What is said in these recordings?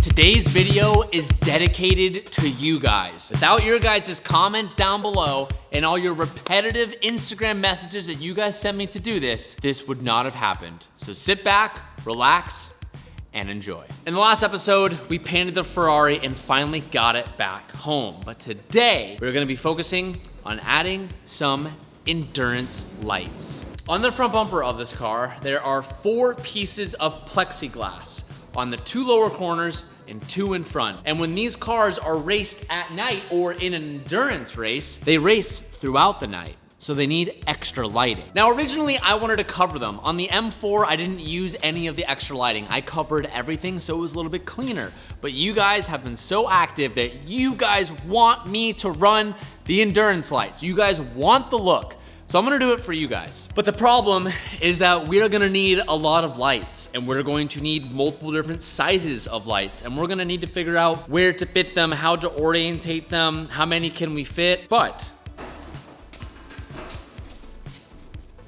Today's video is dedicated to you guys. Without your guys' comments down below and all your repetitive Instagram messages that you guys sent me to do this, this would not have happened. So sit back, relax, and enjoy. In the last episode, we painted the Ferrari and finally got it back home. But today, we're gonna be focusing on adding some endurance lights. On the front bumper of this car, there are 4 pieces of plexiglass on the 2 lower corners and 2 in front. And when these cars are raced at night or in an endurance race, they race throughout the night. So they need extra lighting. Now, originally I wanted to cover them. On the M4, I didn't use any of the extra lighting. I covered everything so it was a little bit cleaner. But you guys have been so active that you guys want me to run the endurance lights. You guys want the look. So I'm gonna do it for you guys. But the problem is that we're gonna need a lot of lights, and we're going to need multiple different sizes of lights, and we're gonna need to figure out where to fit them, how to orientate them, how many can we fit, but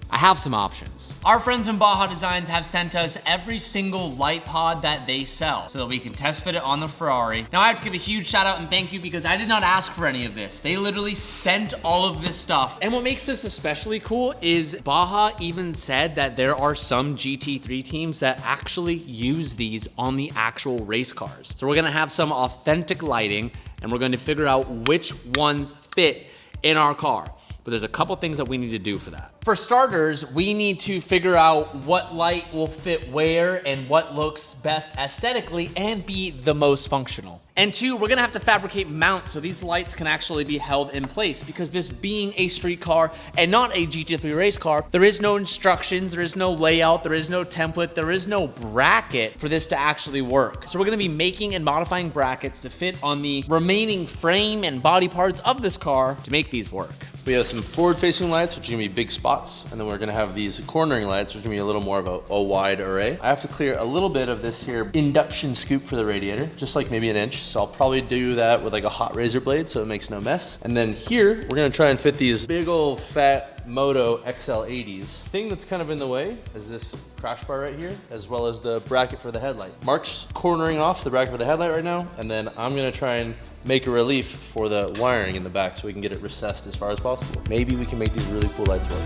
I have some options. Our friends in Baja Designs have sent us every single light pod that they sell so that we can test fit it on the Ferrari. Now I have to give a huge shout out and thank you because I did not ask for any of this. They literally sent all of this stuff. And what makes this especially cool is Baja even said that there are some GT3 teams that actually use these on the actual race cars. So we're gonna have some authentic lighting and we're going to figure out which ones fit in our car. But there's a couple things that we need to do for that. For starters, we need to figure out what light will fit where and what looks best aesthetically and be the most functional. And 2, we're gonna have to fabricate mounts so these lights can actually be held in place because this being a street car and not a GT3 race car, there is no instructions, there is no layout, there is no template, there is no bracket for this to actually work. So we're gonna be making and modifying brackets to fit on the remaining frame and body parts of this car to make these work. We have some forward-facing lights, which are gonna be big spots, and then we're gonna have these cornering lights, which are gonna be a little more of a wide array. I have to clear a little bit of this here induction scoop for the radiator, just like maybe an inch. So I'll probably do that with like a hot razor blade so it makes no mess. And then here, we're gonna try and fit these big old fat Moto XL80s. Thing that's kind of in the way is this crash bar right here, as well as the bracket for the headlight. Mark's cornering off the bracket for the headlight right now, and then I'm gonna try and make a relief for the wiring in the back so we can get it recessed as far as possible. Maybe we can make these really cool lights work.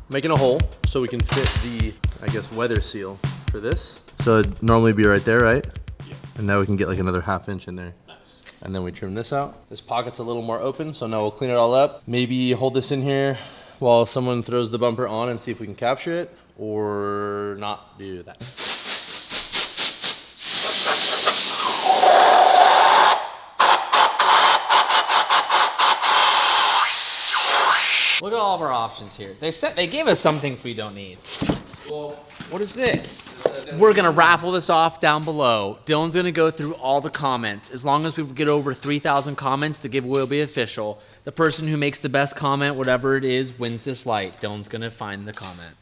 Making a hole so we can fit the, I guess, weather seal for this. So it'd normally be right there, right? Yeah. And now we can get like another ½ inch in there. Nice. And then we trim this out. This pocket's a little more open, so now we'll clean it all up. Maybe hold this in here while someone throws the bumper on and see if we can capture it, or not do that. Look at all of our options here. They gave us some things we don't need. Well, what is this? We're gonna raffle this off down below. Dylan's gonna go through all the comments. As long as we get over 3,000 comments, the giveaway will be official. The person who makes the best comment, whatever it is, wins this light. Dylan's gonna find the comment.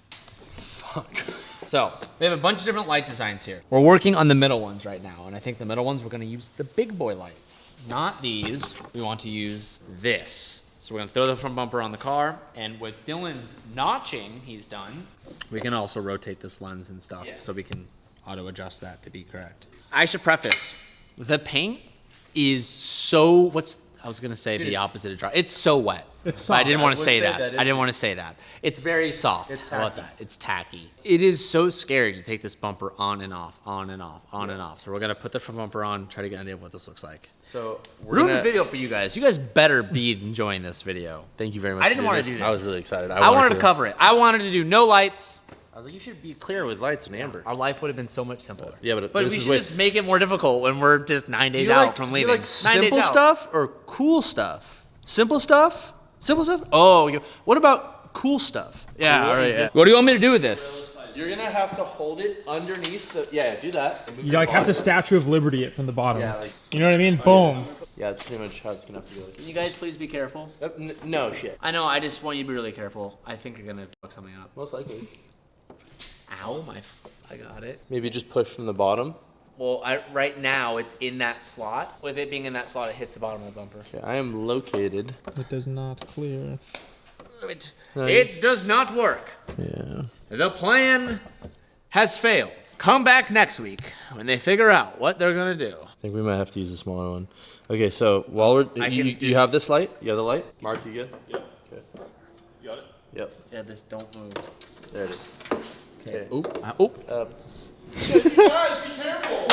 Fuck. So, we have a bunch of different light designs here. We're working on the middle ones right now, and I think the middle ones, we're gonna use the big boy lights. Not these, we want to use this. So we're gonna throw the front bumper on the car, and with Dylan's notching he's done, we can also rotate this lens and stuff, so we can auto adjust that to be correct. I should preface, the paint is so, I was gonna say the opposite of dry. It's so wet. It's soft. I didn't want to say that. I didn't want to say that. It's very soft. It's How about that? It's tacky. It is so scary to take this bumper on and off, on and off, on and off. So we're gonna put the front bumper on, try to get an idea of what this looks like. So we're doing this video for you guys. You guys better be enjoying this video. Thank you very much. I didn't want to do this. I was really excited. I wanted to cover it. I wanted to do no lights. I was like, you should be clear with lights and amber. Our life would have been so much simpler. Yeah, but we should just make it more difficult when we're just 9 days out from leaving. Do you like simple stuff or cool stuff? Simple stuff? Simple stuff? Oh, what about cool stuff? Yeah, all right. Yeah. What do you want me to do with this? You're gonna have to hold it underneath the, do that. You like have to Statue of Liberty it from the bottom. Yeah, like, you know what I mean? Boom. Yeah, that's pretty much how it's gonna have to be. Can you guys please be careful? No shit. I know, I just want you to be really careful. I think you're gonna fuck something up. Most likely. Ow, I got it. Maybe just push from the bottom Well, right now it's in that slot. With it being in that slot, it hits the bottom of the bumper. Okay, I am located. It does not clear. It does not work. Yeah. The plan has failed. Come back next week when they figure out what they're gonna do. I think we might have to use a smaller one. Okay, so while we're, you have this light? You have the light? Mark, you good? Yep. Okay. You got it? Yep. Yeah, this don't move. There it is. Okay. Oop. Guys, be careful!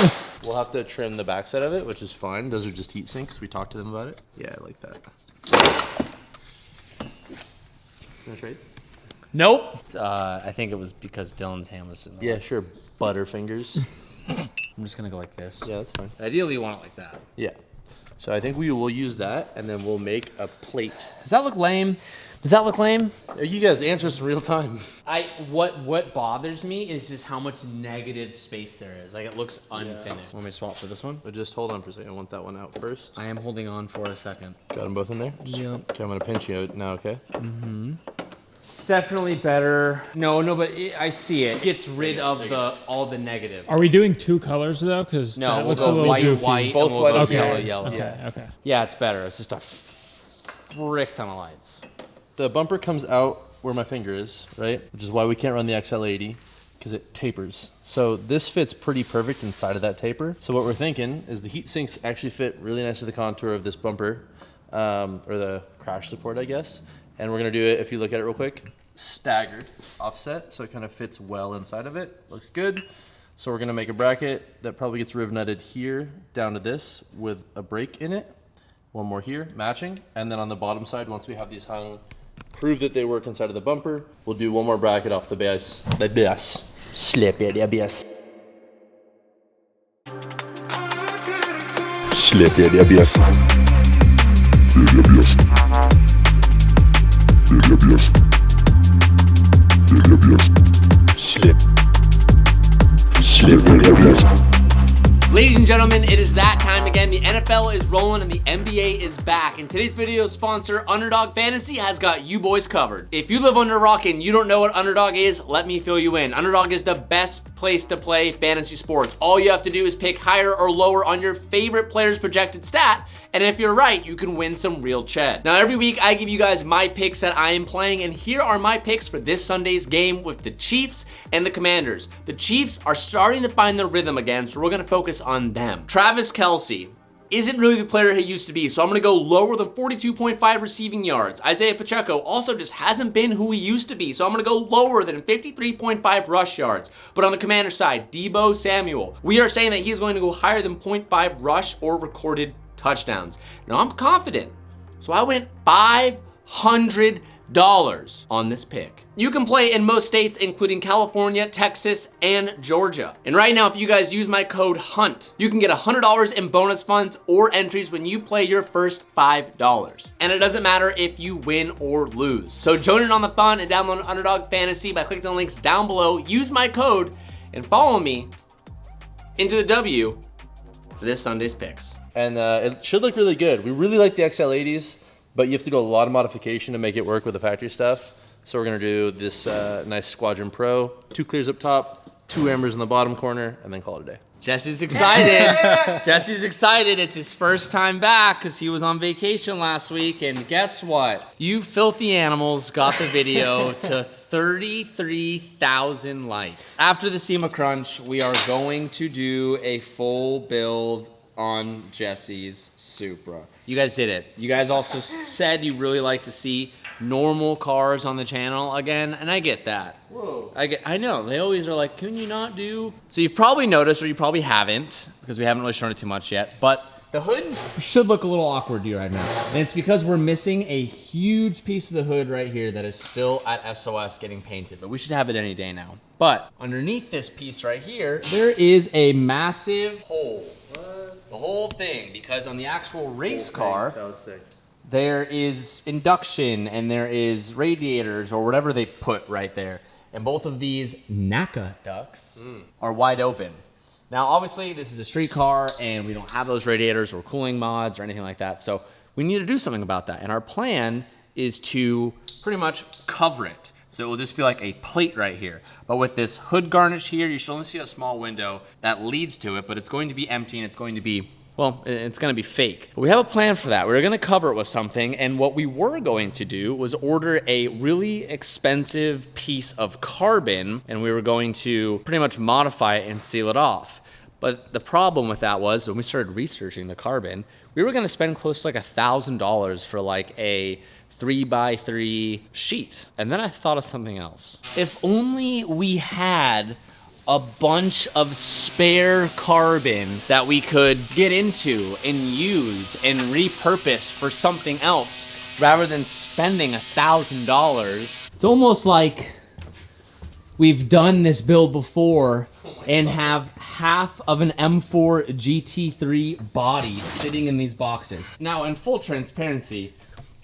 We'll have to trim the backside of it, which is fine. Those are just heat sinks. We talked to them about it. Yeah, I like that. Gonna trade? Nope. I think it was because Dylan's hand was sitting there. Yeah, sure. Butterfingers. I'm just gonna go like this. Yeah, that's fine. Ideally, you want it like that. Yeah. So I think we will use that, and then we'll make a plate. Does that look lame? Does that look lame? You guys answer this in real time. What bothers me is just how much negative space there is. Like, it looks unfinished. Want me to swap for this one? But just hold on for a second. I want that one out first. I am holding on for a second. Got them both in there? Yep. Okay, I'm gonna pinch you now, okay? It's definitely better. No, but I see it. It gets rid of all the negative. Are we doing 2 colors though? Because No, that we'll looks a go little white, goofy. white, Both and we'll white go and yellow, Okay. yellow. Okay. Okay. Yeah, it's better. It's just a frick ton of lights. The bumper comes out where my finger is, right? Which is why we can't run the XL80, because it tapers. So this fits pretty perfect inside of that taper. So what we're thinking is the heat sinks actually fit really nice to the contour of this bumper, or the crash support, I guess. And we're gonna do it, if you look at it real quick, staggered offset, so it kind of fits well inside of it. Looks good. So we're gonna make a bracket that probably gets riv nutted here down to this with a break in it. One more here, matching. And then on the bottom side, once we have these hung, prove that they work inside of the bumper, we'll do one more bracket off the base. The base. Slip it, the base. Slip it, ABS. ABS. ABS. ABS. Slip. Slip it, ABS. Ladies and gentlemen, it is that time again. The NFL is rolling and the NBA is back. And today's video sponsor, Underdog Fantasy, has got you boys covered. If you live under a rock and you don't know what Underdog is, let me fill you in. Underdog is the best place to play fantasy sports. All you have to do is pick higher or lower on your favorite player's projected stat, and if you're right, you can win some real ched. Now, every week I give you guys my picks that I am playing, and here are my picks for this Sunday's game with the Chiefs and the Commanders. The Chiefs are starting to find their rhythm again, so we're gonna focus on them. Travis Kelce isn't really the player he used to be, so I'm gonna go lower than 42.5 receiving yards. Isaiah Pacheco also just hasn't been who he used to be, so I'm gonna go lower than 53.5 rush yards. But on the Commander side, Deebo Samuel, we are saying that he is going to go higher than 0.5 rush or recorded touchdowns. Now I'm confident, so I went $500 on this pick. You can play in most states, including California, Texas, and Georgia. And right now, if you guys use my code HUNT, you can get $100 in bonus funds or entries when you play your first $5. And it doesn't matter if you win or lose. So join in on the fun and download Underdog Fantasy by clicking the links down below, use my code, and follow me into the W for this Sunday's picks. And it should look really good. We really like the XL80s, but you have to do a lot of modification to make it work with the factory stuff. So we're gonna do this nice Squadron Pro, 2 clears up top, 2 embers in the bottom corner, and then call it a day. Jesse's excited. Jesse's excited. It's his first time back because he was on vacation last week. And guess what? You filthy animals got the video to 33,000 likes. After the SEMA crunch, we are going to do a full build on Jesse's Supra. You guys did it. You guys also said you really like to see normal cars on the channel again, and I get that. Whoa. I know, they always are like, can you not do? So you've probably noticed, or you probably haven't, because we haven't really shown it too much yet, but the hood should look a little awkward to you right now. And it's because we're missing a huge piece of the hood right here that is still at SOS getting painted, but we should have it any day now. But underneath this piece right here, there is a massive hole. The whole thing, because on the actual race car, That was sick. there is induction and there is radiators or whatever they put right there. And both of these NACA ducts are wide open. Now, obviously, this is a street car and we don't have those radiators or cooling mods or anything like that. So we need to do something about that. And our plan is to pretty much cover it. So it will just be like a plate right here. But with this hood garnish here, you should only see a small window that leads to it, but it's going to be empty and it's going to be, well, it's gonna be fake. But we have a plan for that. We're gonna cover it with something, and what we were going to do was order a really expensive piece of carbon, and we were going to pretty much modify it and seal it off. But the problem with that was when we started researching the carbon, we were gonna spend close to like $1,000 for like a 3x3 sheet. And then I thought of something else. If only we had a bunch of spare carbon that we could get into and use and repurpose for something else rather than spending $1,000. It's almost like we've done this build before and have half of an M4 GT3 body sitting in these boxes. Now, in full transparency,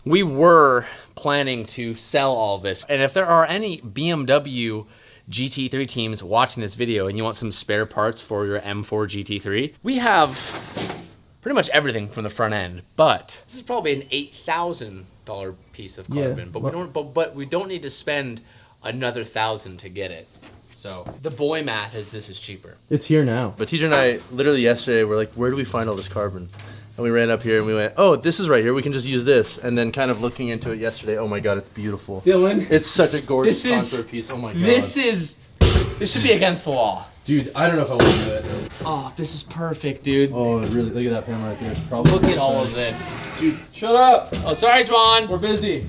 we were planning to sell all this. And if there are any BMW GT3 teams watching this video and you want some spare parts for your M4 GT3, we have pretty much everything from the front end, but this is probably an $8,000 piece of carbon, but we don't need to spend another $1,000 to get it. So the boy math is this is cheaper. It's here now. But TJ and I literally yesterday were like, where do we find all this carbon? And we ran up here and we went, oh, this is right here. We can just use this. And then kind of looking into it yesterday, oh my God, it's beautiful. Dylan, it's such a gorgeous contour piece. Oh my God. This should be against the law. Dude, I don't know if I want to do it. Oh, this is perfect, dude. Oh, really? Look at that panel right there. It's probably Look at all of this. Dude, shut up. Oh, sorry, Juan. We're busy.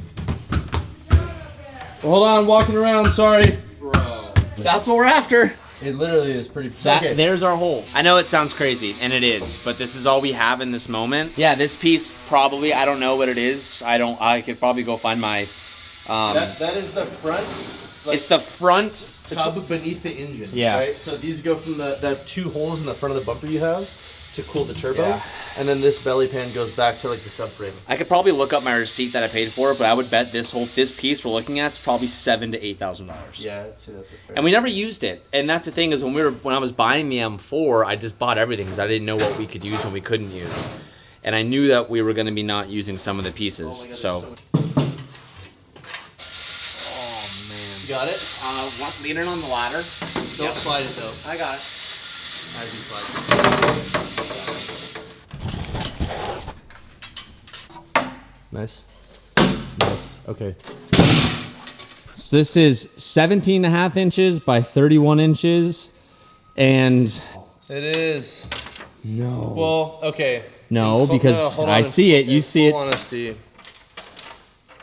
Well, hold on, walking around, sorry. Bro. That's what we're after. It literally is pretty... Okay. There's our hole. I know it sounds crazy, and it is, but this is all we have in this moment. Yeah, this piece probably, I don't know what it is. I could probably go find my... that is the front... Like, it's the front... tub beneath the engine, yeah. Right? So these go from the 2 holes in the front of the bumper you have to cool the turbo. Yeah. And then this belly pan goes back to like the subframe. I could probably look up my receipt that I paid for, but I would bet this piece we're looking at is probably $7,000 to $8,000. Yeah, I'd say that's a fair. And we never used it. And that's the thing is when I was buying the M4, I just bought everything because I didn't know what we could use and we couldn't use. And I knew that we were going to be not using some of the pieces. So. You got it? Lean it on the ladder. Don't slide it though. I got it. As you slide. Nice. Nice. Okay. So this is 17.5 inches by 31 inches, and It is. no. Well, okay. No, because I see it. You see it. Honesty,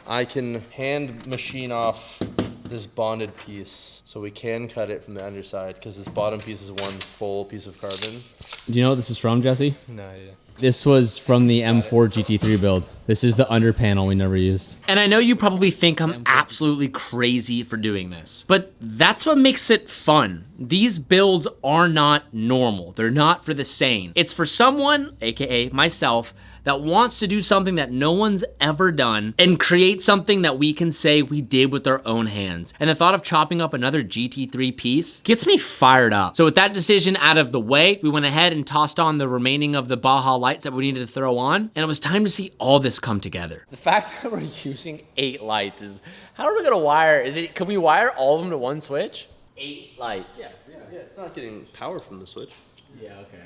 I can hand machine off this bonded piece, so we can cut it from the underside because this bottom piece is one full piece of carbon. Do you know what this is from, Jesse? No idea. This was from the M4 GT3 build. This is the under panel we never used. And I know you probably think I'm absolutely crazy for doing this, but that's what makes it fun. These builds are not normal. They're not for the sane. It's for someone, AKA myself, that wants to do something that no one's ever done and create something that we can say we did with our own hands. And the thought of chopping up another GT3 piece gets me fired up. So with that decision out of the way, we went ahead and tossed on the remaining of the Baja lights that we needed to throw on, and it was time to see all this come together. The fact that we're using 8 lights is, how are we gonna wire, can we wire all of them to one switch? 8 lights. Yeah, it's not getting power from the switch. Yeah, okay.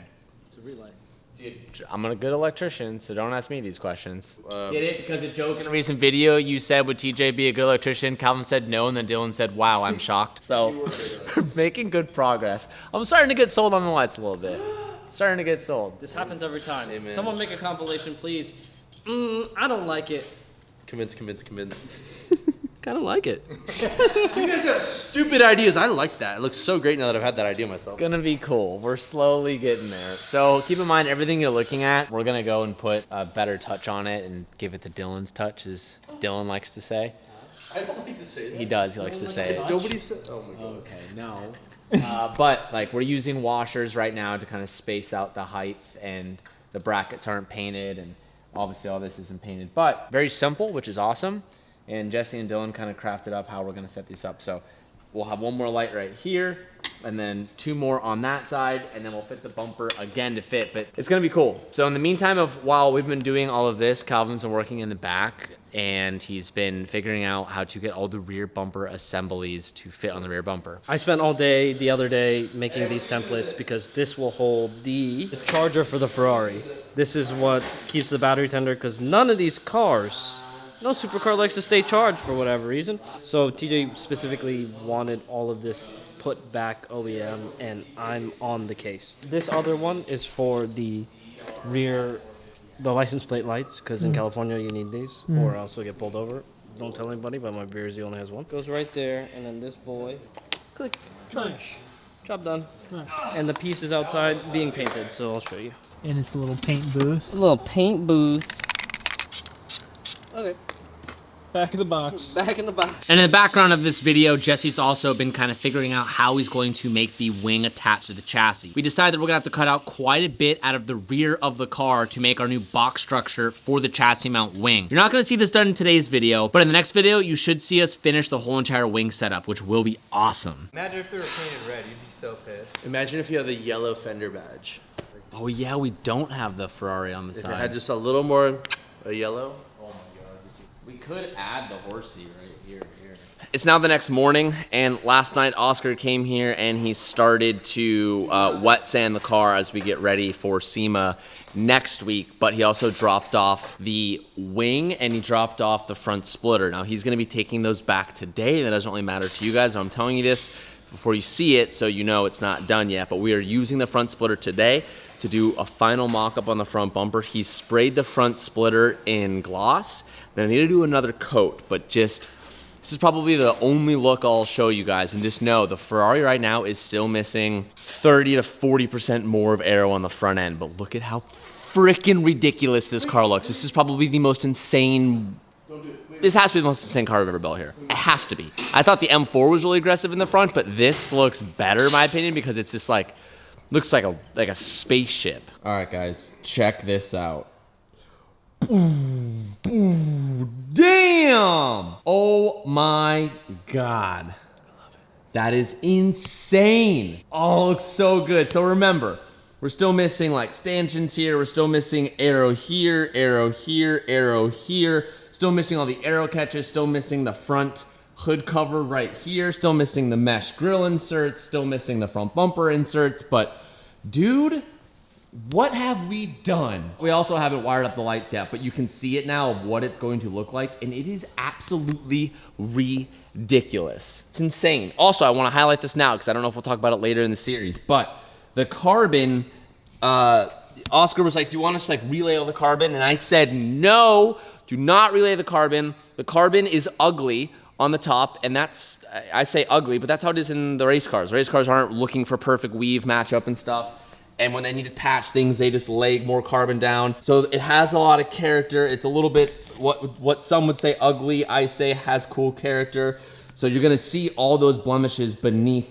It's a relay. Dude, I'm a good electrician, so don't ask me these questions. Get it? Because a joke in a recent video, you said, would TJ be a good electrician? Calvin said no, and then Dylan said, wow, I'm shocked. So, we're making good progress. I'm starting to get sold on the lights a little bit. Starting to get sold. This happens every time. Amen. Someone make a compilation, please. I don't like it. Convince. Kind of like it. You guys have stupid ideas. I like that. It looks so great now that I've had that idea myself. Gonna be cool. We're slowly getting there. So keep in mind, everything you're looking at, we're gonna go and put a better touch on it and give it the Dylan's touch, as Dylan likes to say. I don't like to say that. He does. He likes to say it. Nobody said. Oh my god. Okay, no. But like we're using washers right now to kind of space out the height, and the brackets aren't painted, and obviously all this isn't painted. But very simple, which is awesome. And Jesse and Dylan kind of crafted up how we're gonna set these up. So We'll have one more light right here, and then 2 more on that side, and then we'll fit the bumper again to fit, but it's gonna be cool. So in the meantime while we've been doing all of this, Calvin's been working in the back, and he's been figuring out how to get all the rear bumper assemblies to fit on the rear bumper. I spent all day the other day making these templates because this will hold the charger for the Ferrari. This is what keeps the battery tender because none of these cars, no supercar likes to stay charged for whatever reason. So TJ specifically wanted all of this put back OEM, and I'm on the case. This other one is for the rear, the license plate lights, because in California you need these, or else you'll get pulled over. Don't tell anybody, but my Beersy only has one. Goes right there, and then this boy, click, charge. Job done. Nice. And the piece is outside being painted, so I'll show you. And it's a little paint booth. A little paint booth. Okay. Back of the box. Back in the box. And in the background of this video, Jesse's also been kind of figuring out how he's going to make the wing attach to the chassis. We decided we're gonna have to cut out quite a bit out of the rear of the car to make our new box structure for the chassis mount wing. You're not gonna see this done in today's video, but in the next video, you should see us finish the whole entire wing setup, which will be awesome. Imagine if they were painted red, you'd be so pissed. Imagine if you have the yellow fender badge. Oh yeah, we don't have the Ferrari on the If it side. had just a little more yellow. We could add the horsey right here. It's now the next morning, and last night Oscar came here and he started to wet sand the car as we get ready for SEMA next week, but he also dropped off the wing and he dropped off the front splitter. Now he's gonna be taking those back today. That doesn't really matter to you guys, I'm telling you this before you see it so you know it's not done yet, but we are using the front splitter today to do a final mock-up on the front bumper. He sprayed the front splitter in gloss. Then I need to do another coat, but just, this is probably the only look I'll show you guys, and just know the Ferrari right now is still missing 30 to 40% more of aero on the front end, but look at how freaking ridiculous this car looks. This is probably the most insane, this has to be the most insane car I've ever built here. It has to be. I thought the M4 was really aggressive in the front, but this looks better in my opinion because it's just like, looks like a spaceship. All right, guys, check this out. Ooh, damn! Oh my God. That is insane. Oh, it looks so good. So remember, we're still missing like stanchions here. We're still missing aero here, aero here, aero here. Still missing all the aero catches. Still missing the front hood cover right here. Still missing the mesh grille inserts. Still missing the front bumper inserts. But dude, what have we done? We also haven't wired up the lights yet, but you can see it now of what it's going to look like, and it is absolutely ridiculous. It's insane. Also, I want to highlight this now because I don't know if we'll talk about it later in the series, but the carbon, Oscar was like, do you want us to like relay all the carbon? And I said, no, do not relay the carbon. The carbon is ugly on the top, and that's, I say ugly, but that's how it is in the race cars. Race cars aren't looking for perfect weave matchup and stuff. And when they need to patch things, they just lay more carbon down. So it has a lot of character. It's a little bit, what some would say ugly, I say has cool character. So you're gonna see all those blemishes beneath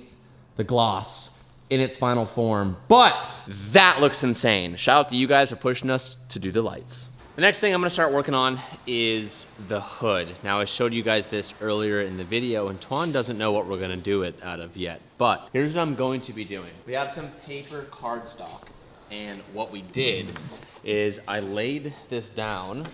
the gloss in its final form. But that looks insane. Shout out to you guys for pushing us to do the lights. The next thing I'm gonna start working on is the hood. Now I showed you guys this earlier in the video and Tuan doesn't know what we're gonna do it out of yet, but here's what I'm going to be doing. We have some paper cardstock, and what we did is I laid this down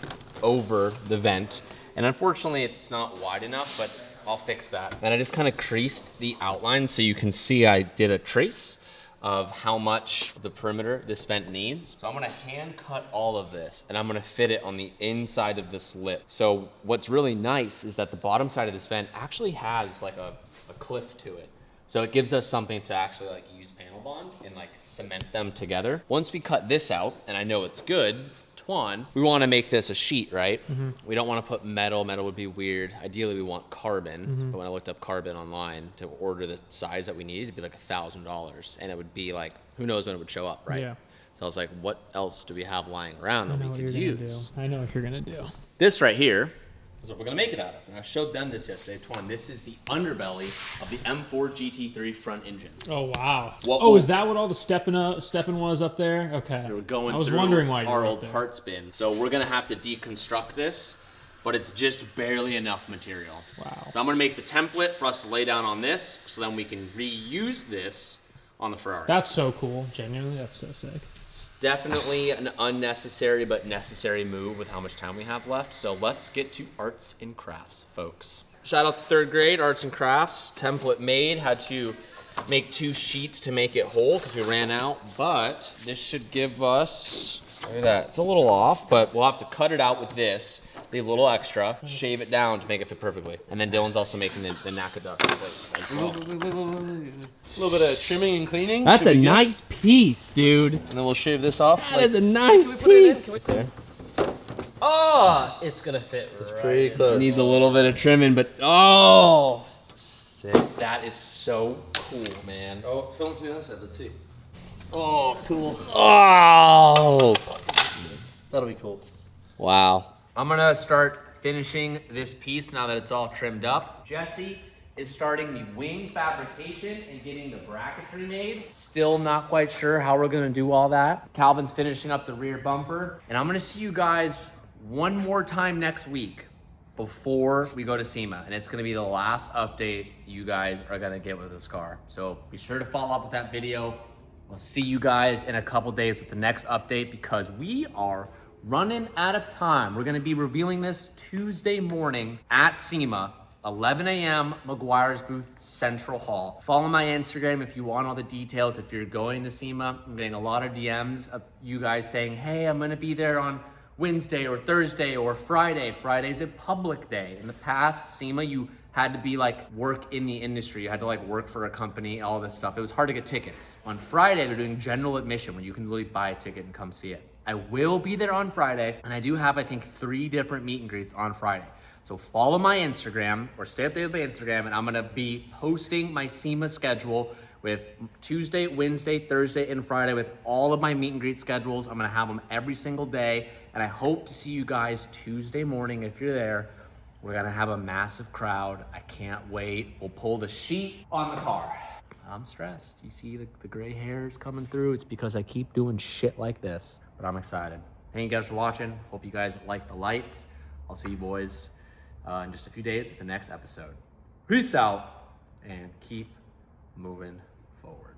over the vent, and unfortunately it's not wide enough, but I'll fix that. And I just kind of creased the outline so you can see I did a trace of how much the perimeter this vent needs. So I'm gonna hand cut all of this and I'm gonna fit it on the inside of this lip. So what's really nice is that the bottom side of this vent actually has like a cliff to it. So it gives us something to actually like use panel bond and like cement them together. Once we cut this out, and I know it's good, Tuan, we wanna make this a sheet, right? Mm-hmm. We don't wanna put metal, metal would be weird. Ideally we want carbon, mm-hmm. But when I looked up carbon online to order the size that we needed, it'd be like $1,000. And it would be like, who knows when it would show up, right? Yeah. So I was like, what else do we have lying around that we could use? I know what you're gonna do. This right here is what we're gonna make it out of. And I showed them this yesterday, Tuan. This is the underbelly of the M4 GT3 front engine. Oh, wow. Is that what all the stepping was up there? Okay. We were going I was through wondering why our old parts bin. So we're gonna have to deconstruct this but it's just barely enough material. Wow. So I'm gonna make the template for us to lay down on this, so then we can reuse this on the Ferrari. That's so cool. Genuinely, that's so sick. It's definitely an unnecessary but necessary move with how much time we have left. So let's get to arts and crafts, folks. Shout out to third grade, arts and crafts. Template made, had to make 2 sheets to make it whole because we ran out, but this should give us, look at that, it's a little off, but we'll have to cut it out with this, leave a little extra, shave it down to make it fit perfectly. And then Dylan's also making the NACA duck plates as well. A little bit of trimming and cleaning. That's should a be good. nice piece, dude. And then we'll shave this off. That is a nice piece. Oh, it's gonna fit. It's pretty close. Needs a little bit of trimming, but oh. Sick. That is so cool, man. Oh, film from the other side. Let's see. Oh, cool. Oh. That'll be cool. Wow. I'm gonna start finishing this piece now that it's all trimmed up. Jesse is starting the wing fabrication and getting the bracketry made. Still not quite sure how we're gonna do all that. Calvin's finishing up the rear bumper. And I'm gonna see you guys one more time next week before we go to SEMA. And it's gonna be the last update you guys are gonna get with this car. So be sure to follow up with that video. We'll see you guys in a couple days with the next update because we are running out of time. We're gonna be revealing this Tuesday morning at SEMA, 11 a.m. McGuire's booth, Central Hall. Follow my Instagram if you want all the details. If you're going to SEMA, I'm getting a lot of DMs of you guys saying, hey, I'm gonna be there on Wednesday or Thursday or Friday. Friday's a public day. In the past, SEMA, you had to be like work in the industry. You had to like work for a company, all this stuff. It was hard to get tickets. On Friday, they're doing general admission where you can literally buy a ticket and come see it. I will be there on Friday, and I do have, I think, 3 different meet and greets on Friday. So follow my Instagram or stay up there with my Instagram, and I'm gonna be posting my SEMA schedule with Tuesday, Wednesday, Thursday, and Friday with all of my meet and greet schedules. I'm gonna have them every single day, and I hope to see you guys Tuesday morning if you're there. We're gonna have a massive crowd. I can't wait. We'll pull the sheet on the car. I'm stressed. You see the gray hairs coming through? It's because I keep doing shit like this, but I'm excited. Thank you guys for watching. Hope you guys like the lights. I'll see you boys in just a few days with the next episode. Peace out and keep moving forward.